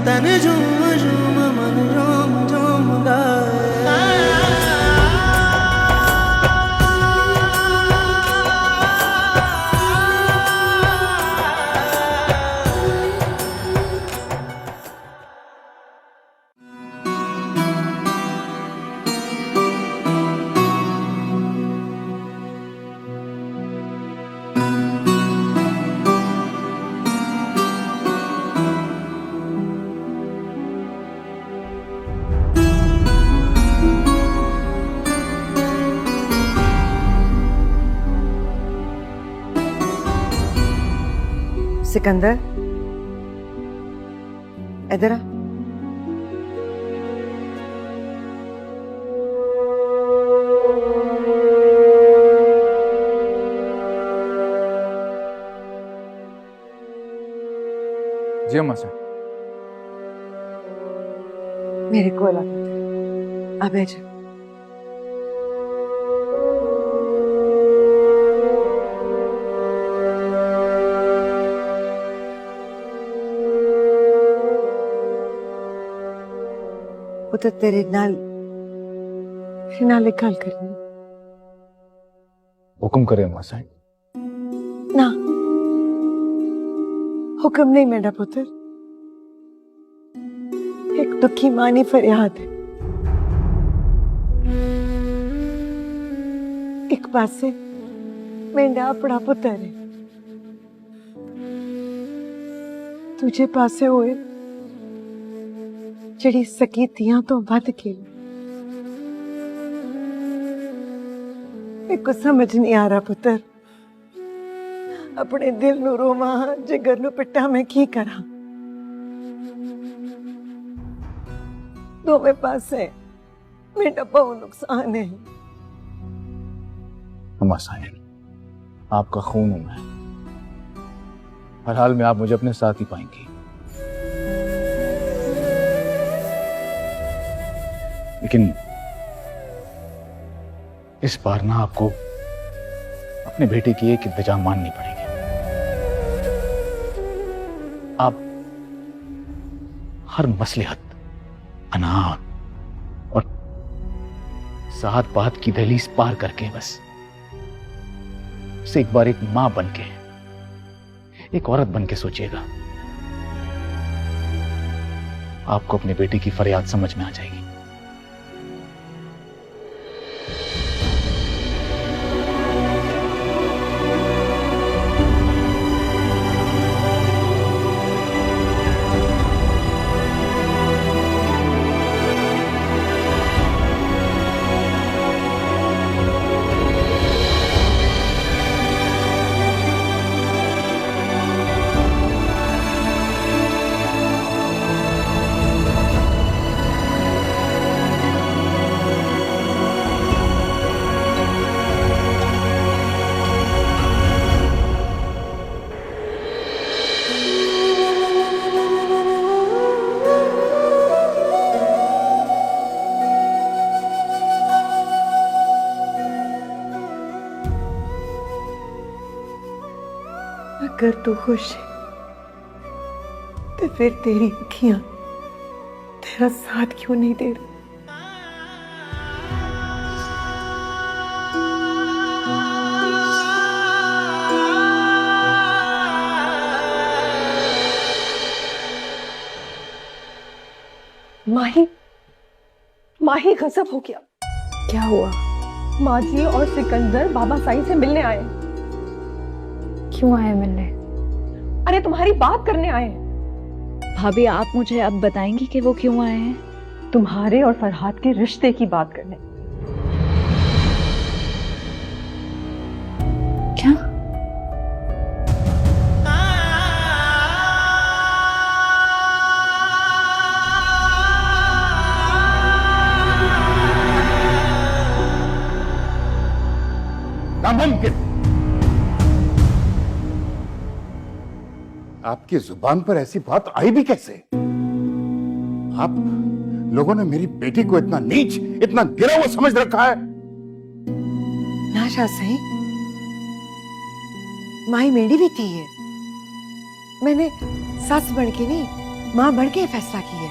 तन झूम झूम मन झूम झूम गाए। सिकंदर, इधर आ। जी अम्मा से मेरे को लगा अब बैठ जा। पुत्र तेरे नाल गल करनी। हुक्म करे अम्मा से। ना, हुक्म नहीं मेरा पुत्र। एक दुखी मानी फरियाद है। एक पासे मेरा अपना पुत्र है, तुझे पासे होए जड़ी सकी तियां तो वध के। मेरे को समझ नहीं आ रहा पुत्र, अपने दिल नू रोवा जिगर नू पिटा मैं की करा। दोवें पासे मेरा बहुत नुकसान है। अम्मा साहिब, आपका खून हूं मैं, हर हाल में आप मुझे अपने साथ ही पाएंगी। लेकिन इस बार ना आपको अपने बेटे की एक इंतजाम माननी पड़ेगी। आप हर मसलहत, अनाथ और सात बात की दहलीज पार करके बस उसे एक बार एक मां बन के, एक औरत बन के सोचिएगा। आपको अपने बेटे की फरियाद समझ में आ जाएगी। अगर तू खुश है तो फिर तेरी अखियां तेरा साथ क्यों नहीं दे रही? माही, माही गजब हो गया। क्या हुआ? माँ जी और सिकंदर बाबा साईं से मिलने आए। क्यों आए मिलने? अरे तुम्हारी बात करने आए। भाभी, आप मुझे अब बताएंगी कि वो क्यों आए हैं? तुम्हारे और फरहाद के रिश्ते की बात करने। क्या? नामुमकिन। आपकी जुबान पर ऐसी बात आई भी कैसे? आप लोगों ने मेरी बेटी को इतना नीच, इतना गिरा हुआ समझ रखा है। नाशा सही माई मेरी भी थी है। मैंने सास बन के नहीं, माँ बढ़ के फैसला की है।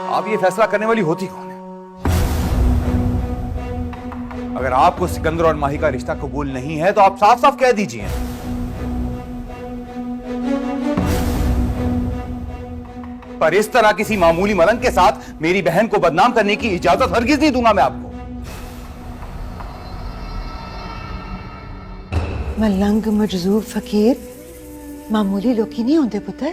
आप ये फैसला करने वाली होती कौन है? अगर आपको सिकंदर और माही का रिश्ता कबूल नहीं है तो आप साफ साफ कह दीजिए। पर इस तरह किसी मामूली मलंग के साथ मेरी बहन को बदनाम करने की इजाजत हरगिज नहीं दूंगा मैं आपको। मलंग मजजूब फकीर मामूली लोग ही नहीं होते पुत्र।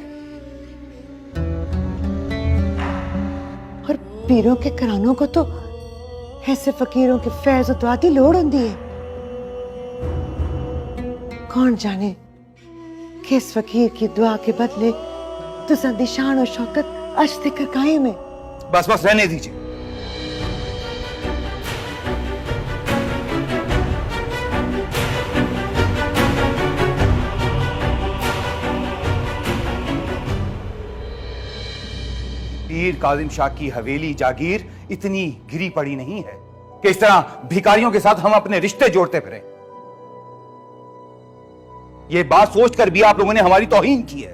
और पीरों के करानों को तो ऐसे फकीरों के फैज और दुआ की लोड़ होती है। कौन जाने किस फकीर की दुआ के बदले तुसा दी शान और शौकत अज तक कायम है। बस बस रहने दीजिए। पीर काजिम शाह की हवेली जागीर इतनी गिरी पड़ी नहीं है कि इस तरह भिखारियों के साथ हम अपने रिश्ते जोड़ते फिरें। यह बात सोचकर भी आप लोगों ने हमारी तौहीन की है।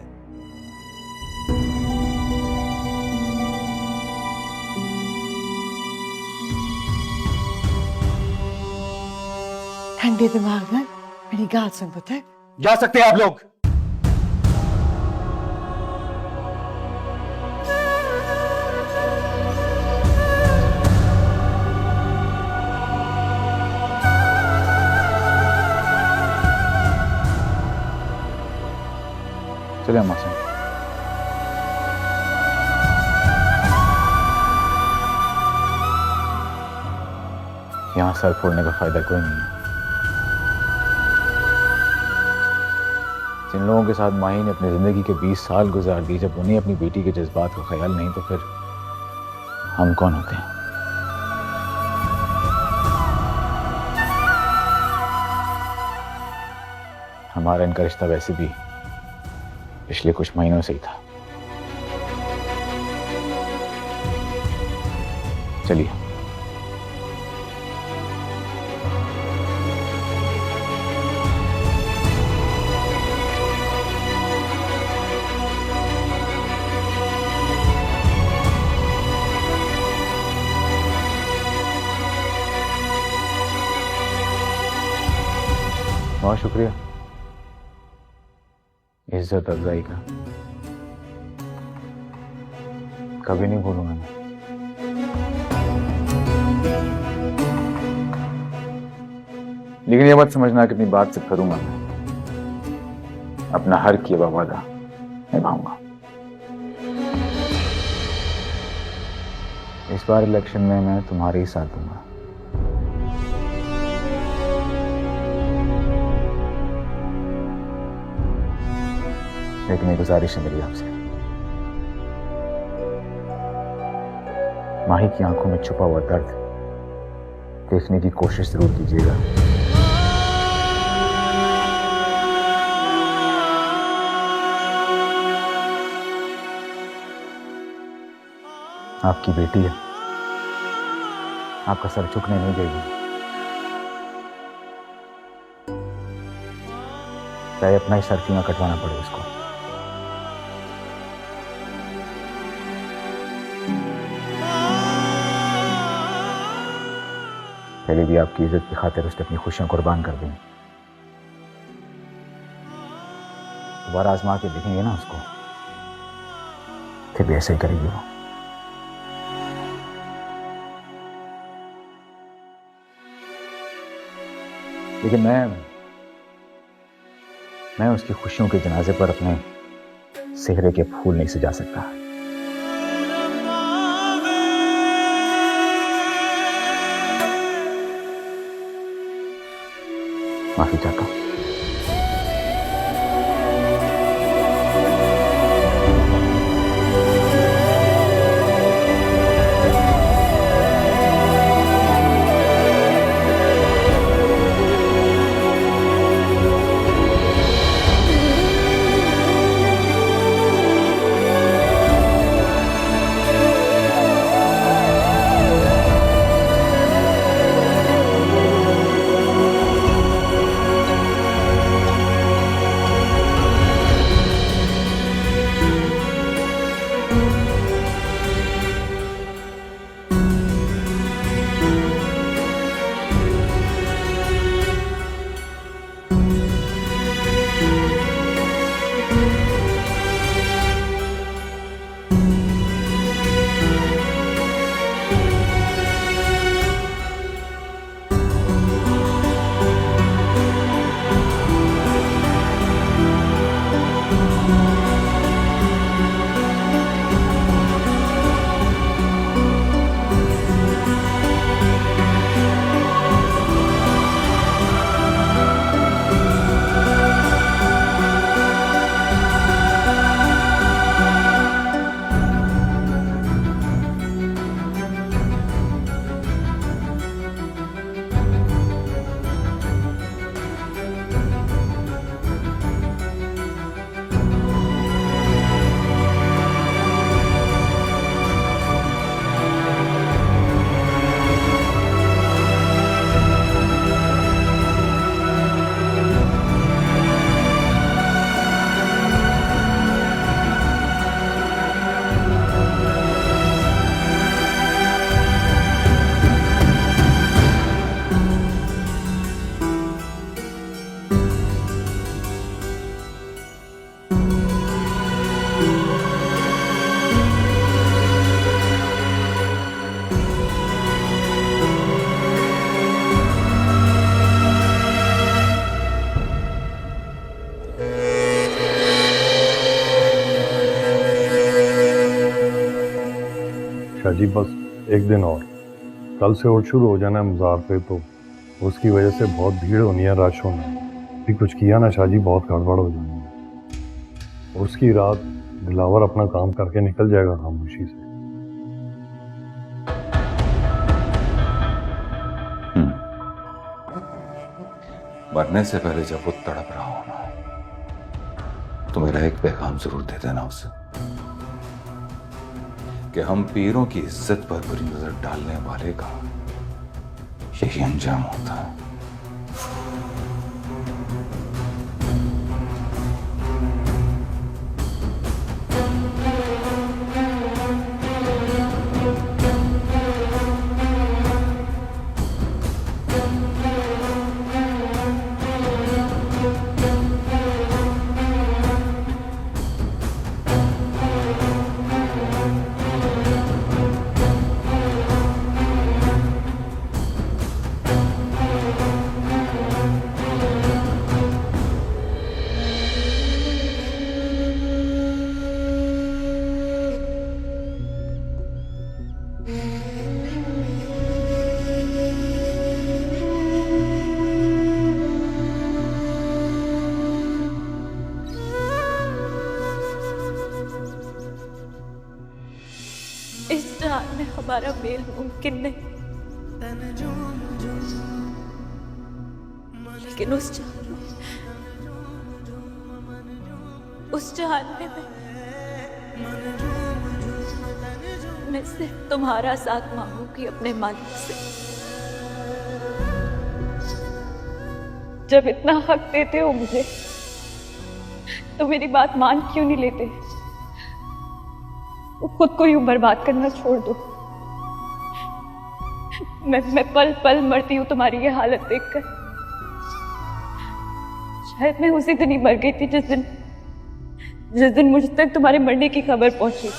ठंडे दिमाग में मेरी गाल सुन पुत्र। जा सकते हैं आप लोग। चले अम्मा से। यहां सर फोड़ने का फायदा कोई नहीं है। जिन लोगों के साथ माही ने अपनी जिंदगी के 20 साल गुजार दिए, जब उन्हें अपनी बेटी के जज्बात का ख्याल नहीं तो फिर हम कौन होते हैं? हमारा इनका रिश्ता वैसे भी पिछले कुछ महीनों से ही था। चलिए। बहुत शुक्रिया इज्जत अफजाई का, कभी नहीं भूलूंगा मैं। लेकिन ये मत समझना कि अपनी बात से करूंगा मैं। अपना हर किया हुआ वादा निभाऊंगा। इस बार इलेक्शन में मैं तुम्हारे ही साथ दूंगा। लेकिन एक गुजारिश है मेरी आपसे, माही की आंखों में छुपा हुआ दर्द देखने की कोशिश जरूर कीजिएगा। आपकी बेटी है, आपका सर झुकने नहीं देगी, चाहे अपना ही सर क्यों ना कटवाना पड़े उसको। पहले भी आपकी इज्जत की खातिर उसने अपनी खुशियां कुर्बान कर दी। दोबारा आजमा के देखेंगे ना उसको, फिर भी ऐसे ही करेगी वो। लेकिन मैं उसकी खुशियों के जनाजे पर अपने सेहरे के फूल नहीं सजा सकता। माफी चाहता हूं। शाहजी, बस एक दिन और। कल से और शुरू हो जाना है मज़ार पे, तो उसकी वजह से बहुत भीड़ होनी है, रश होना है। भी कुछ किया ना शाहजी, बहुत गड़बड़ हो जानी है। और उसकी रात दिलावर अपना काम करके निकल जाएगा खामोशी से। मरने से पहले जब वो तड़प रहा हो ना, तो मेरा एक पैगाम जरूर दे देना उसे कि हम पीरों की इज्जत पर बुरी नजर डालने वाले का यही अंजाम होता है। इस जान में हमारा मेल मुमकिन नहीं, लेकिन उस जान में मैं सिर्फ तुम्हारा साथ मांगूंगी अपने मालिक से। जब इतना हक देते हो मुझे, तो मेरी बात मान क्यों नहीं लेते? खुद को यूं बर्बाद करना छोड़ दो। मैं पल पल मरती हूं तुम्हारी ये हालत देखकर। शायद मैं उसी दिन ही मर गई थी जिस दिन मुझ तक तुम्हारे मरने की खबर पहुंची।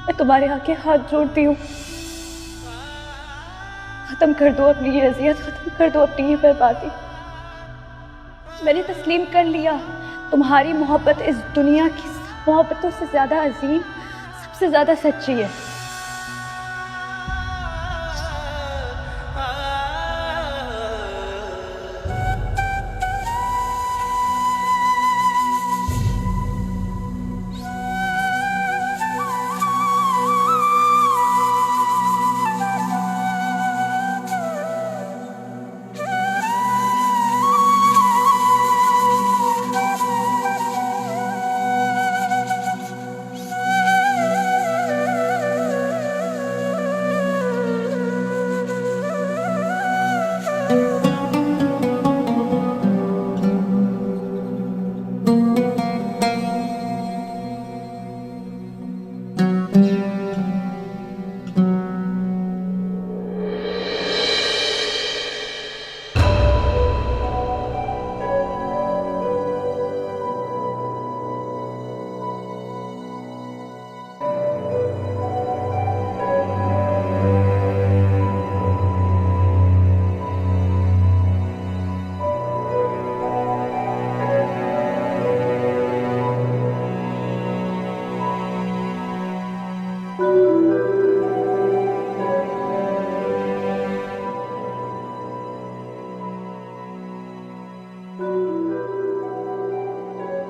मैं तुम्हारे आगे हाथ जोड़ती हूँ, खत्म कर दो अपनी ये अजियत, खत्म कर दो अपनी ये बर्बादी। मैंने तस्लीम कर लिया, तुम्हारी मोहब्बत इस दुनिया की सब मोहब्बतों से ज्यादा अजीम, सबसे ज्यादा सच्ची है।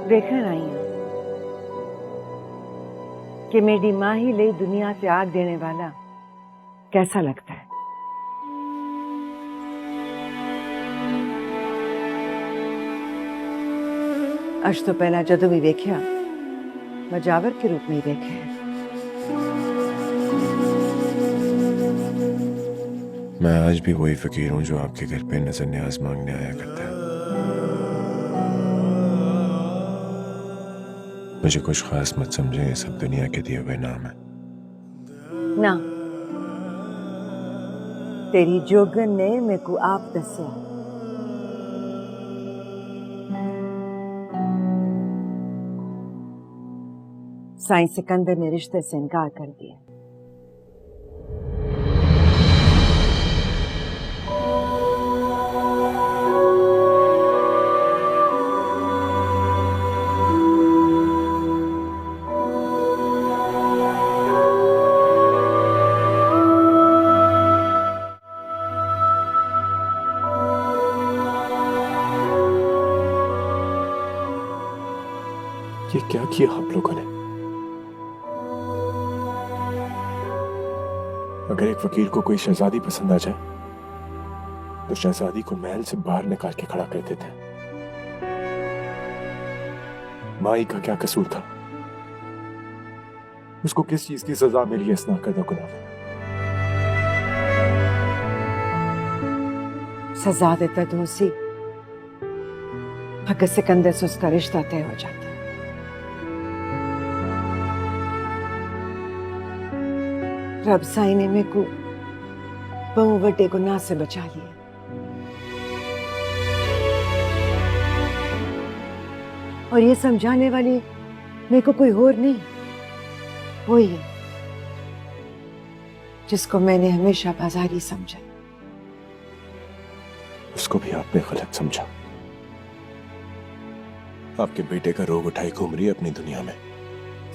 देखण आई हूं कि मेरी माँ ही ले दुनिया से आग देने वाला कैसा लगता है। अज तो पहला जदों भी देखा मैं जावर के रूप में ही देखे। मैं आज भी वही फकीर हूं जो आपके घर पे नजर न्याज मांगने आया करता है। मुझे कुछ खास मत समझे, ये सब दुनिया के दिए हुए नाम है। ना, तेरी जोगन ने मेरे को आप दसिया। साईं सिकंदर ने रिश्ते से इनकार कर दिया। क्या किया आप लोगों ने? अगर एक फकीर को कोई शहजादी पसंद आ जाए तो शहजादी को महल से बाहर निकाल के खड़ा कर देते हैं। माई का क्या कसूर था? उसको किस चीज की सजा मिली इस नाकर्दा गुनाह में? सजा देता दोषी, भगत सिकंदर से उसका रिश्ता तय हो जाता। रब साईं ने मेरे को बहु बड़े गुनाह से बचा लिया। और ये समझाने वाली मेरे को कोई और नहीं, वही है जिसको मैंने हमेशा बाजारी समझा। उसको भी आपने गलत समझा। आपके बेटे का रोग उठाई घूम रही है अपनी दुनिया में।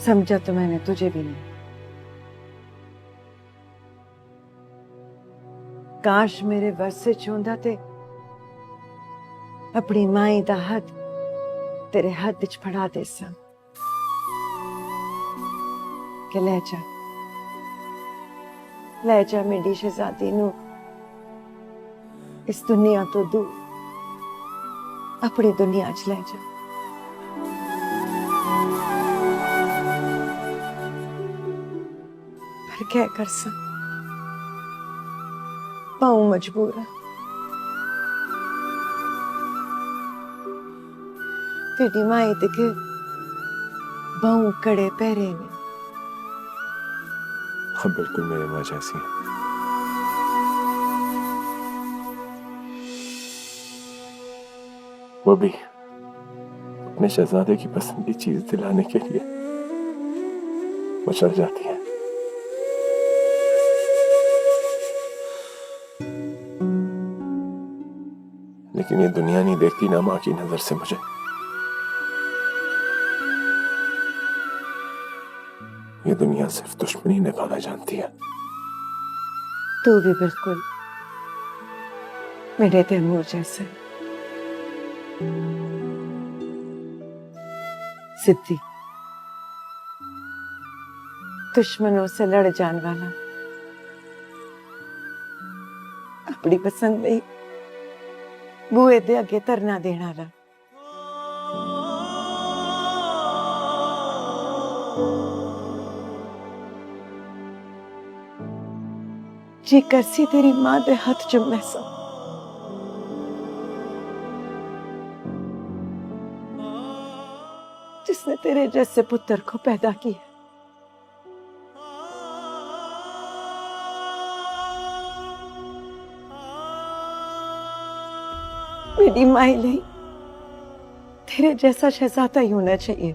समझा तो मैंने तुझे भी नहीं। काश मेरे वस से चूंदा ते अपनी माई दा हथ तेरे हाथ विच फड़ा दे सा कि ले जा मेरी शहजादी नू इस दुनिया तो दूर अपनी दुनिया च ले जा। पर क्या कर सा, पाऊं मजबूर है। तेरी माई दिखे बहु कड़े पैरे ने। हाँ बिल्कुल मेरे माँ जैसी है। वो भी अपने शहजादे की पसंद की चीज दिलाने के लिए मचल जाती है। लेकिन ये दुनिया नहीं देखती ना माँ की नजर से मुझे। ये दुनिया सिर्फ दुश्मनी निकाला जानती है। तू भी बिल्कुल मेरे तैमूर जैसे सिद्धि, दुश्मनों से लड़ जाने वाला, अपनी पसंद में बूए दे अगे धरना देने वाला। जी करसी तेरी मां दे हाथ चुम्मे सा, जिसने तेरे जैसे पुत्र को पैदा किया। मेरी माई ली तेरे जैसा शहजादा ही होना चाहिए।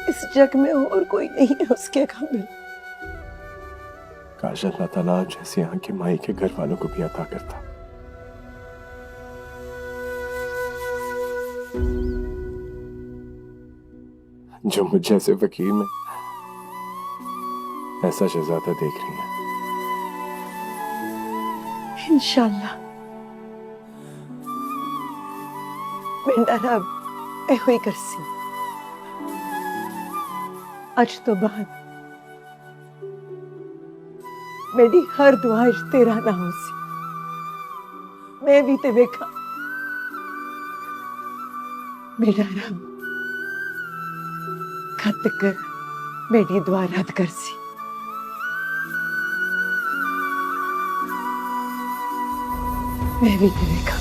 इस जग में और कोई नहीं है उसके काबिल। काश अल्लाह ताला आप जैसी यहाँ की माई के घर वालों को भी अता करता। जो मुझ जैसे फकीर में ऐसा शहजादा देख रही है। इंशाल्लाह मेरा रब ऐहो ही करसी। आज तो बाद मेरी हर दुआ तेरा ना हो सी। मैं भी ते देखा मेरा रब खत कर मेरी दुआ रद्द कर सी। मैं भी ते देखा।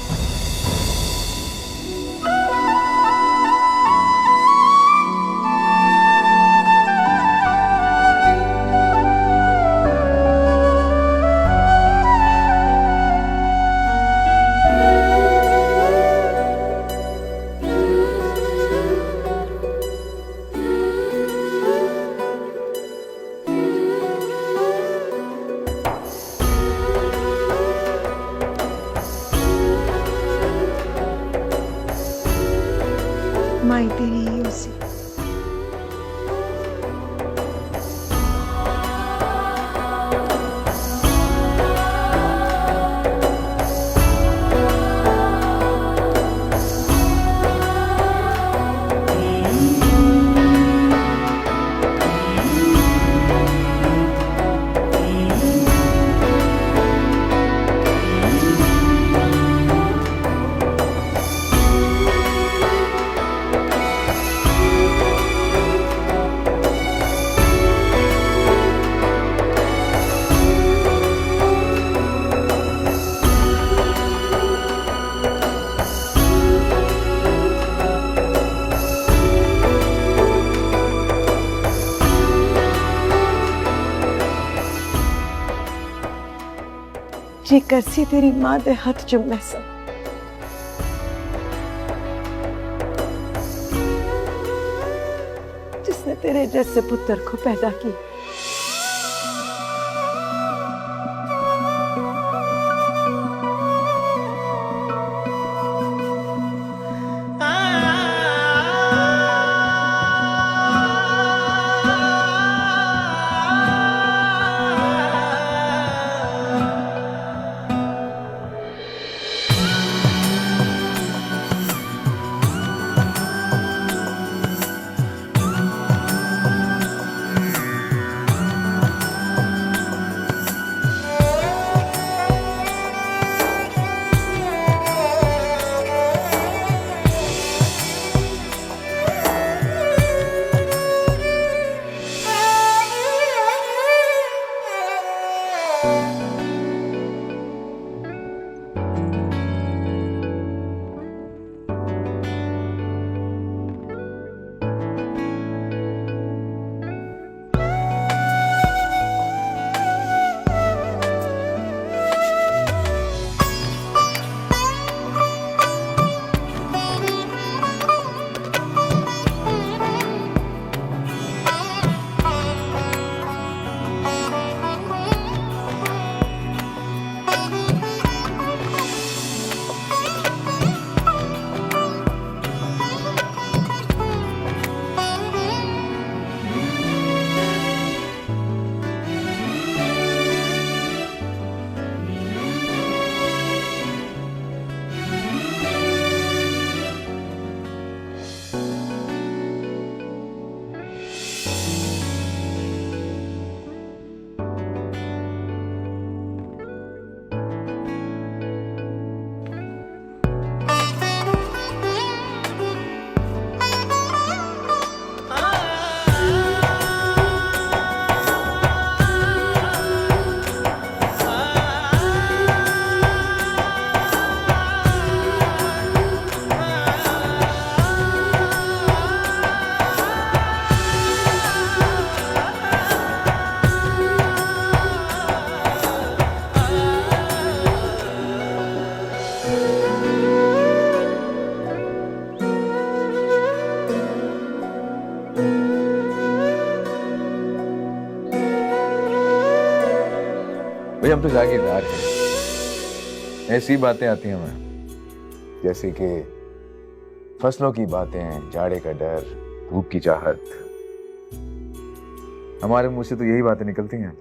जी करसी तेरी मां दे हथ चुम्मे सा। जिसने तेरे जैसे पुत्र को पैदा किया। भाई हम तो जागीरदार हैं। ऐसी बातें आती हैं हमें, जैसे कि फसलों की बातें, जाड़े का डर, धूप की चाहत। हमारे मुंह से तो यही बातें निकलती हैं।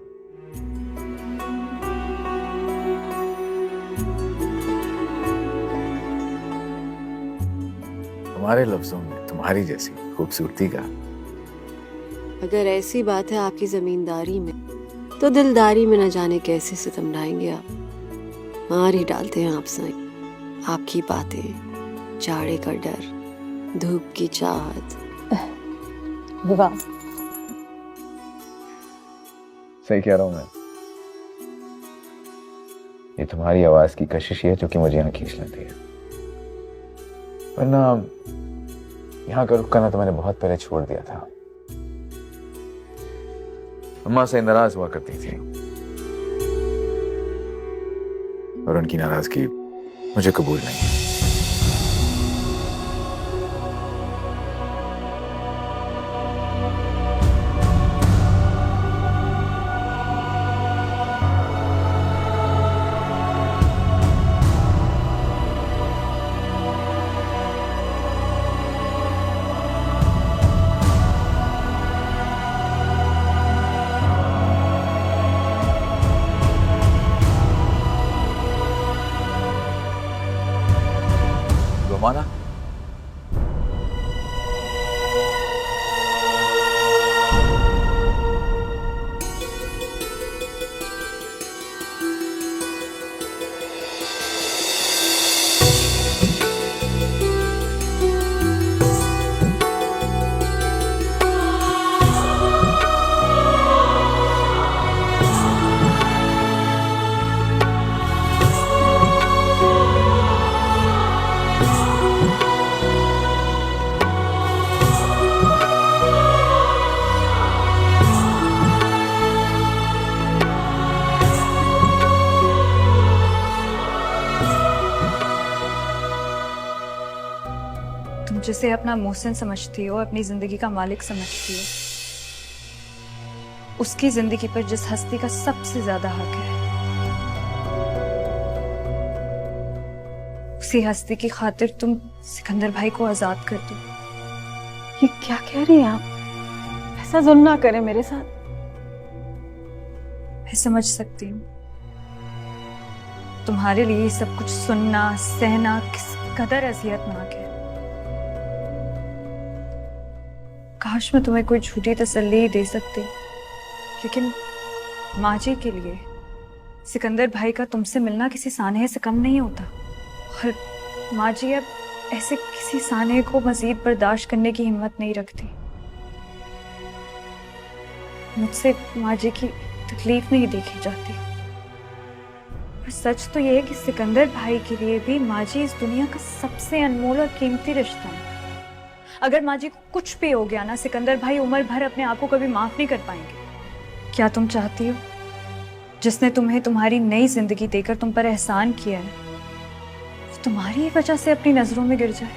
हमारे लफ्जों में तुम्हारी जैसी खूबसूरती का। अगर ऐसी बात है आपकी जमींदारी में, तो दिलदारी में न जाने कैसे सितम ढाएंगे आप। मार ही डालते हैं आप साईं। आपकी बातें, जाड़े का डर, धूप की चाहत। वाह, सही कह रहा हूं मैं। ये तुम्हारी आवाज की कशिश है जो कि मुझे यहाँ खींच लेती है। वरना यहाँ का रुख करना तो मैंने बहुत पहले छोड़ दिया था। अम्मा से नाराज हुआ करती थी और उनकी नाराजगी मुझे कबूल नहीं है। जिसे अपना मोहसिन समझती हो, अपनी जिंदगी का मालिक समझती हो, उसकी जिंदगी पर जिस हस्ती का सबसे ज्यादा हक है, उसी हस्ती की खातिर तुम सिकंदर भाई को आजाद कर दो। ये क्या कह रही हैं आप? ऐसा जुल्म ना करें मेरे साथ। मैं समझ सकती हूँ तुम्हारे लिए ये सब कुछ सुनना सहना किस कदर अजियतनाक है। काश मैं तुम्हें कोई झूठी तसल्ली दे सकती, लेकिन माँ जी के लिए सिकंदर भाई का तुमसे मिलना किसी सानहे से कम नहीं होता। और माँ जी अब ऐसे किसी सानहे को मजीद बर्दाश्त करने की हिम्मत नहीं रखती। मुझसे माँ जी की तकलीफ नहीं देखी जाती। पर सच तो यह है कि सिकंदर भाई के लिए भी माँ जी इस दुनिया का सबसे अनमोल और कीमती रिश्ता है। अगर माँ जी को कुछ भी हो गया ना, सिकंदर भाई उम्र भर अपने आप को कभी माफ नहीं कर पाएंगे। क्या तुम चाहती हो जिसने तुम्हें तुम्हारी नई जिंदगी देकर तुम पर एहसान किया है, वो तुम्हारी ही वजह से अपनी नजरों में गिर जाए,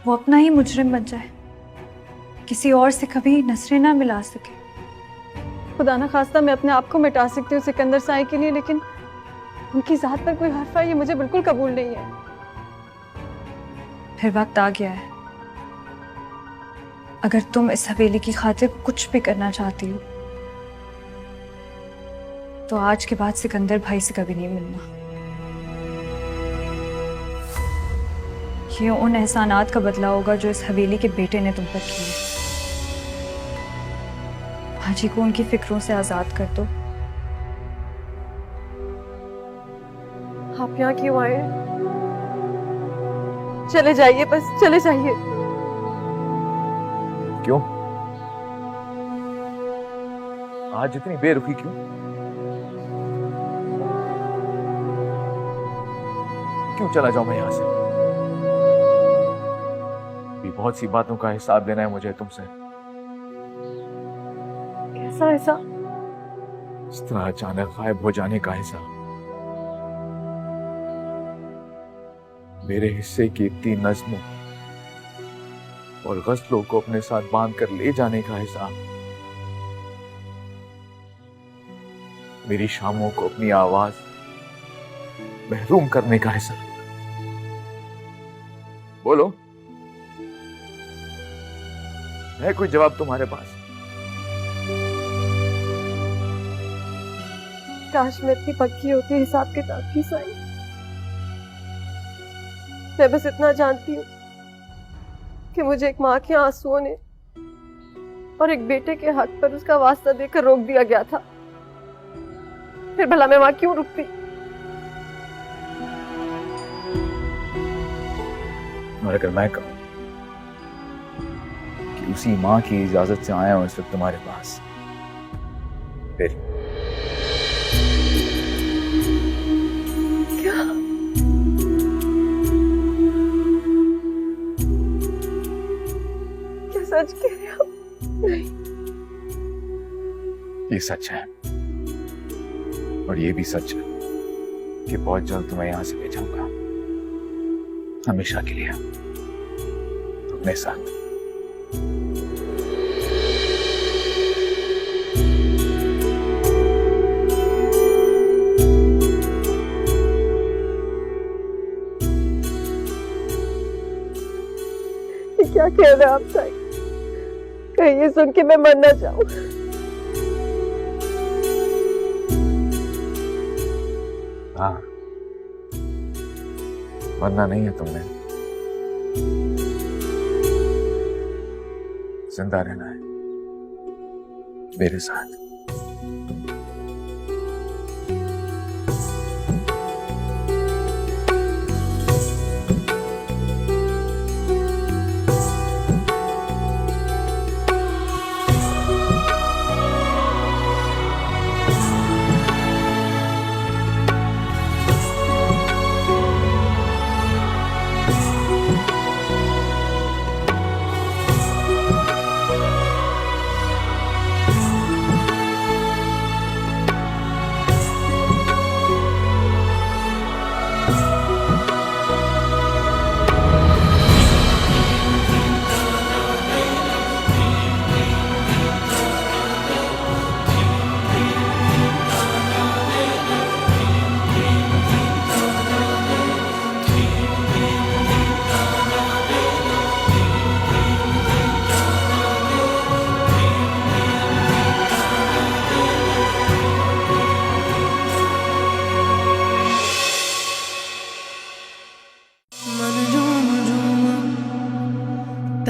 वो अपना ही मुजरिम बन जाए, किसी और से कभी नजरें ना मिला सके? खुदा ना खास्ता मैं अपने आप को मिटा सकती हूँ सिकंदर साई के लिए, लेकिन उनकी जात पर कोई हर्फ है ये मुझे बिल्कुल कबूल नहीं है। फिर वक्त आ गया है। अगर तुम इस हवेली की खातिर कुछ भी करना चाहती हो तो आज के बाद सिकंदर भाई से कभी नहीं मिलना। ये उन एहसानात का बदला होगा जो इस हवेली के बेटे ने तुम पर किए। हाजी को उनकी फिक्रों से आजाद कर दो। आप यहाँ क्यों आए? चले जाइए, बस चले जाइए। क्यों आज इतनी बेरुखी क्यों? क्यों चला जाऊं मैं यहां से? भी बहुत सी बातों का हिसाब देना है मुझे तुमसे। कैसा ऐसा? इस तरह अचानक गायब हो जाने का हिसाब, मेरे हिस्से की इतनी नज़्मों और गज़लों को अपने साथ बांध कर ले जाने का हिसाब, मेरी शामों को अपनी आवाज महरूम करने का हिसाब। बोलो, है कोई जवाब तुम्हारे पास? काश मैं इतनी पक्की होती हिसाब किताब की साई। मैं बस इतना जानती हूँ कि मुझे एक माँ के आंसुओं ने और एक बेटे के हक पर उसका वास्ता देकर रोक दिया गया था। फिर भला मैं वहां क्यों रुकती? और अगर मैं कहूं कि उसी माँ की इजाजत से आया हूं इस वक्त तुम्हारे पास, फिर क्या? क्या सच कह रहे हो? नहीं, ये सच है। और ये भी सच है कि बहुत जल्द तुम्हें यहां से ले जाऊंगा, हमेशा के लिए अपने साथ। क्या कह रहे हैं आप साई? कहीं ये सुन के मैं मर ना जाऊं। हाँ, मरना नहीं है तुमने, जिंदा रहना है मेरे साथ।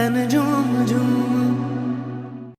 तन झूम झूम